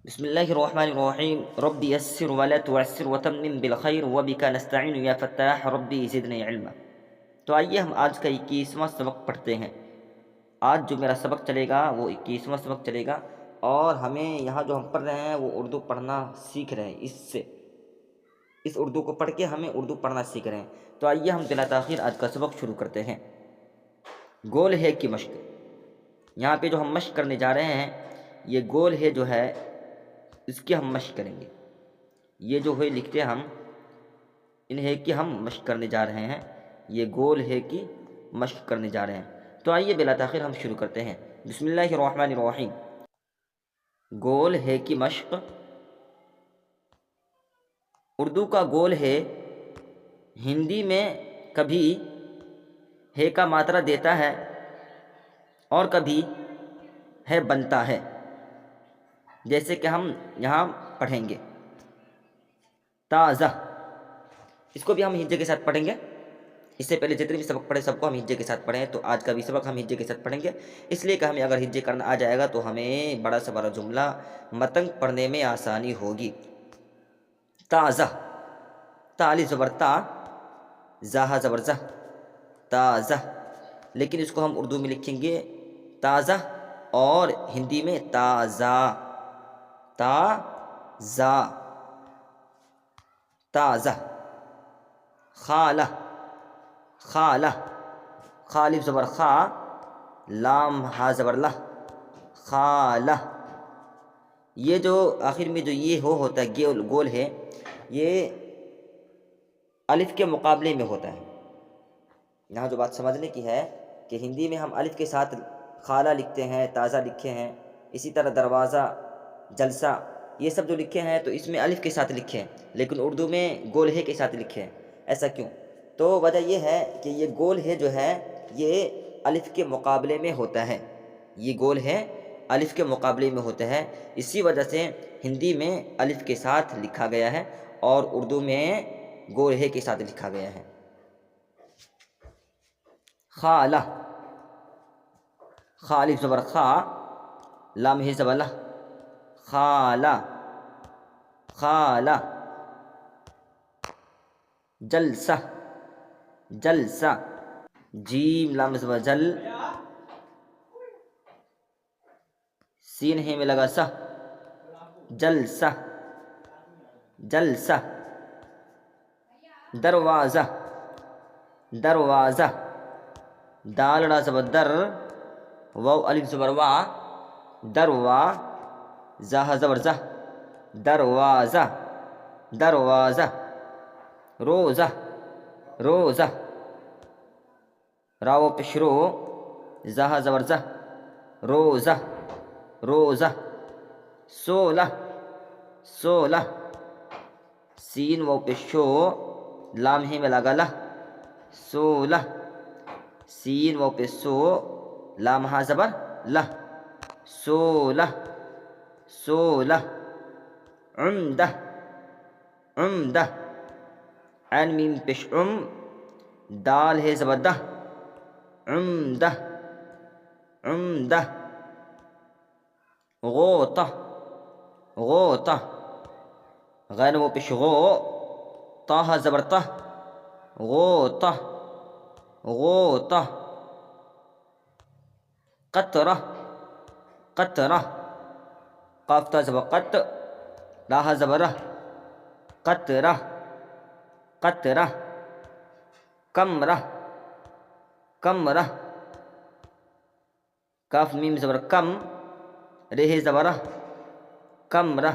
بسم الله الرحمن الرحيم ربي يسر ولا تعسر وتمم بالخير وبك نستعين يا فتاح ربي زدني علما۔ تو آئیے ہم آج کا 21واں سبق پڑھتے ہیں۔ آج جو میرا سبق چلے گا وہ 21واں سبق چلے گا، اور ہمیں یہاں جو ہم پڑھ رہے ہیں وہ اردو پڑھنا سیکھ رہے ہیں۔ اس اردو کو پڑھ کے ہمیں اردو پڑھنا سیکھ رہے ہیں۔ تو آئیے ہم بلا تاخیر آج کا سبق شروع کرتے ہیں۔ گول ہے کی مشق۔ یہاں پہ جو ہم مشق کرنے جا رہے ہیں، یہ گول ہے جو ہے اس کی ہم مشق کریں گے۔ یہ جو ہے لکھتے ہیں ہم انہیں کہ ہم مشق کرنے جا رہے ہیں، یہ گول ہے کہ مشق کرنے جا رہے ہیں۔ تو آئیے بلا تاخیر ہم شروع کرتے ہیں۔ بسم اللہ الرحمن الرحیم۔ گول ہے کی مشق۔ اردو کا گول ہے ہندی میں کبھی ہے کا ماترا دیتا ہے اور کبھی ہے بنتا ہے، جیسے کہ ہم یہاں پڑھیں گے تازہ۔ اس کو بھی ہم ہجے کے ساتھ پڑھیں گے۔ اس سے پہلے جتنے بھی سبق پڑھے سب کو ہم ہجے کے ساتھ پڑھیں، تو آج کا بھی سبق ہم ہجے کے ساتھ پڑھیں گے، اس لیے کہ ہمیں اگر ہجے کرنا آ جائے گا تو ہمیں بڑا سے بڑا جملہ متن پڑھنے میں آسانی ہوگی۔ تازہ، تالی زبر تا، زاہ زبر زہ، تازہ۔ لیکن اس کو ہم اردو میں لکھیں گے تازہ، اور ہندی میں تازہ، تازہ، تازہ۔ خالہ، خالہ، خالف زبر خا، لام ہا زبر لہ، خالہ۔ یہ جو آخر میں جو یہ ہوتا ہے گول ہے، یہ الف کے مقابلے میں ہوتا ہے۔ یہاں جو بات سمجھنے کی ہے کہ ہندی میں ہم الف کے ساتھ خالہ لکھتے ہیں، تازہ لکھے ہیں، اسی طرح دروازہ، جلسہ، یہ سب جو لکھے ہیں تو اس میں الف کے ساتھ لکھے ہیں، لیکن اردو میں گول ہے کے ساتھ لکھے ہیں۔ ایسا کیوں؟ تو وجہ یہ ہے کہ یہ گول ہے جو ہے یہ الف کے مقابلے میں ہوتا ہے، یہ گول ہے الف کے مقابلے میں ہوتا ہے، اسی وجہ سے ہندی میں الف کے ساتھ لکھا گیا ہے اور اردو میں گول ہے کے ساتھ لکھا گیا ہے۔ خالہ، خالف زبر خا، لام ہے زبر لہ، خالہ، خالہ۔ جلسہ، جلسہ، جیم لام زبر جل، سین ہے میں لگا سہ، جلسہ، جلسہ۔ دروازہ، دروازہ، دال را زبر در، واو الف زبر وا، دروا، زہ زبر زہ، دروازہ، دروازہ۔ روزہ، روزہ، راو پیش رو، زہ زبر زہ، روزہ، روزہ۔ سولہ، سولہ، سین واو پیش شو، لام ہے میں لگا لہ، سولہ، سین واو پیش سو، لام ہا زبر لہ، سولہ، سولہ۔ عمدہ، عمدہ، عین میم پیش عم، دال ہے زبر دہ، عمدہ، عمدہ۔ غوطہ، غوطہ، غین وہ پیش غو، طہ زبر تہ، غوطہ، غوطہ۔ قطرہ، قطرہ، قاف تا زبر قط، راہ زبر رہ، قطرہ، قطرہ۔ کمرہ، کمرہ، کاف میم زبر کم، رہ زبر رہ، کمرہ۔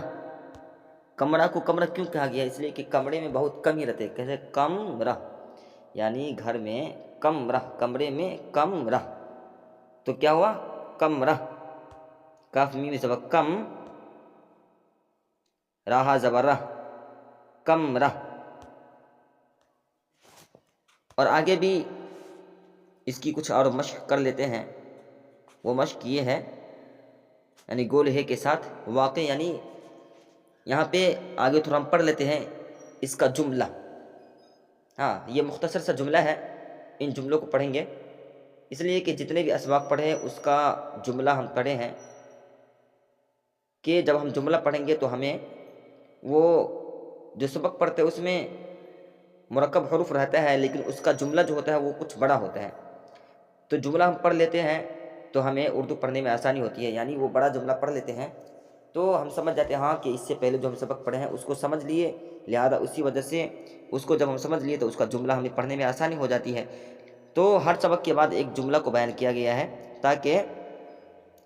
کمرہ کو کمرہ کیوں کہا گیا؟ اس لیے کہ کمرے میں بہت کم ہی رہتے ہیں، کہتے ہیں کمرہ، یعنی گھر میں کمرہ، کمرے میں کمرہ، تو کیا ہوا؟ کمرہ۔ کاف میم زبر کم، راہ زبر رہ، کمرہ۔ اور آگے بھی اس کی کچھ اور مشق کر لیتے ہیں۔ وہ مشق یہ ہے، یعنی گول ہے کے ساتھ واقع، یعنی یہاں پہ آگے تھوڑا ہم پڑھ لیتے ہیں اس کا جملہ۔ ہاں، یہ مختصر سا جملہ ہے، ان جملوں کو پڑھیں گے، اس لیے کہ جتنے بھی اسباق پڑھے اس کا جملہ ہم پڑھے ہیں۔ کہ جب ہم جملہ پڑھیں گے تو ہمیں وہ جو سبق پڑھتے ہیں اس میں مرکب حروف رہتا ہے، لیکن اس کا جملہ جو ہوتا ہے وہ کچھ بڑا ہوتا ہے، تو جملہ ہم پڑھ لیتے ہیں تو ہمیں اردو پڑھنے میں آسانی ہوتی ہے، یعنی وہ بڑا جملہ پڑھ لیتے ہیں تو ہم سمجھ جاتے ہیں ہاں کہ اس سے پہلے جو ہم سبق پڑھے ہیں اس کو سمجھ لیے، لہذا اسی وجہ سے اس کو جب ہم سمجھ لیے تو اس کا جملہ ہمیں پڑھنے میں آسانی ہو جاتی ہے۔ تو ہر سبق کے بعد ایک جملہ کو بیان کیا گیا ہے تاکہ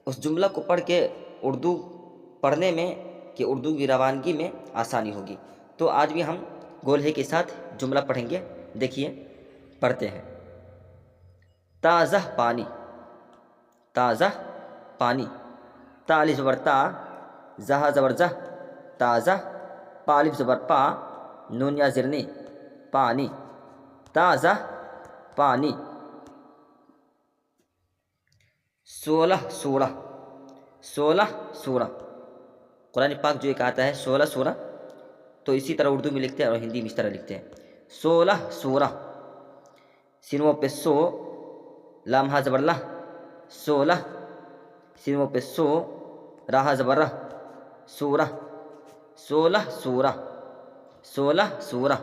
اس جملہ کو پڑھ کے اردو پڑھنے میں کہ اردو کی روانگی میں آسانی ہوگی۔ تو آج بھی ہم گولہے کے ساتھ جملہ پڑھیں گے، دیکھیے پڑھتے ہیں۔ تازہ پانی، تازہ پانی، تا الف زبر تا، زہ زبر زہ، تازہ، پا الف زبر پا، نون یا زیر نی، پانی، تازہ پانی۔ 16 سورہ، 16 سورہ، قرآن پاک جو ایک آتا ہے 16 سورہ، تو اسی طرح اردو میں لکھتے ہیں اور ہندی میں اس طرح لکھتے ہیں 16 سورہ، سینوں پہ سو، لام ہا زبر لہ، 16، سینوں پہ سو، راہ زبر رہ، سورہ، 16 سورہ، 16 سورہ۔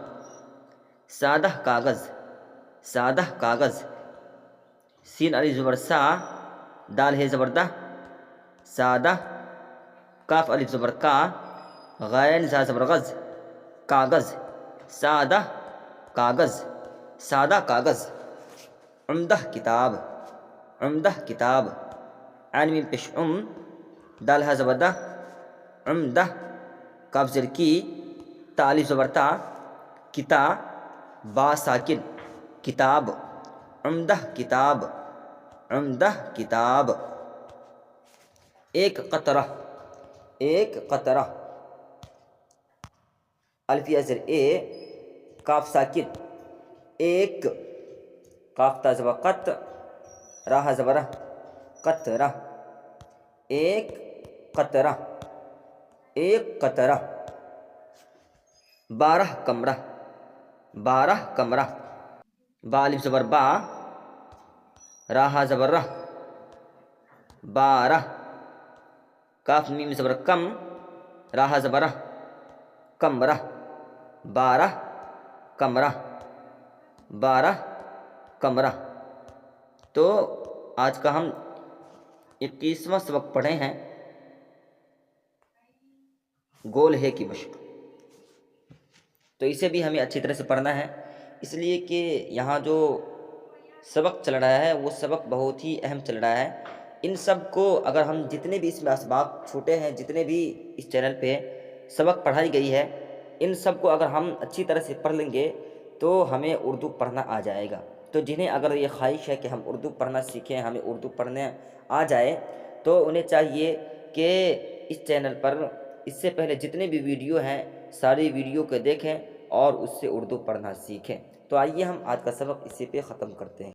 سادہ کاغذ، سادہ کاغذ، سین الف زبر سا، دال ہے زبر دہ، سادہ، کاف الف زبر کا، غین زا زبر غز، کاغذ، سادہ کاغذ، سادہ کاغذ۔ عمدہ کتاب، عمدہ کتاب، عین میم پیش دال ہا زبر دہ، عمدہ، کاف زیر کی، تا الف زبر تا، کتا، با ساکن، کتاب، عمدہ کتاب، عمدہ کتاب۔ ایک قطرہ، ایک قطرہ، الف یا زیر اے، کاف ساکن، ایک، کاف تا زبر قط، راہ زبر رہ، قطرہ، ایک قطرہ، ایک قطرہ۔ 12 کمرہ، 12 کمرہ، با الف زبر با، راہ زبر رہ، 12، کاف میم زبر کم، راہ زبر رہ، کمرہ، 12 کمرہ، 12 کمرہ۔ تو آج کا ہم 21واں سبق پڑھے ہیں گولہے کی مشق، تو اسے بھی ہمیں اچھی طرح سے پڑھنا ہے، اس لیے کہ یہاں جو سبق چل رہا ہے وہ سبق بہت ہی اہم چل رہا ہے۔ ان سب کو اگر ہم جتنے بھی اس میں اسباق چھوٹے ہیں، جتنے بھی اس چینل پہ سبق پڑھائی گئی ہے، ان سب کو اگر ہم اچھی طرح سے پڑھ لیں گے تو ہمیں اردو پڑھنا آ جائے گا۔ تو جنہیں اگر یہ خواہش ہے کہ ہم اردو پڑھنا سیکھیں، ہمیں اردو پڑھنے آ جائے، تو انہیں چاہیے کہ اس چینل پر اس سے پہلے جتنے بھی ویڈیو ہیں ساری ویڈیو کو دیکھیں اور اس سے اردو پڑھنا سیکھیں۔ تو آئیے ہم آج کا سبق اسی پہ ختم کرتے ہیں۔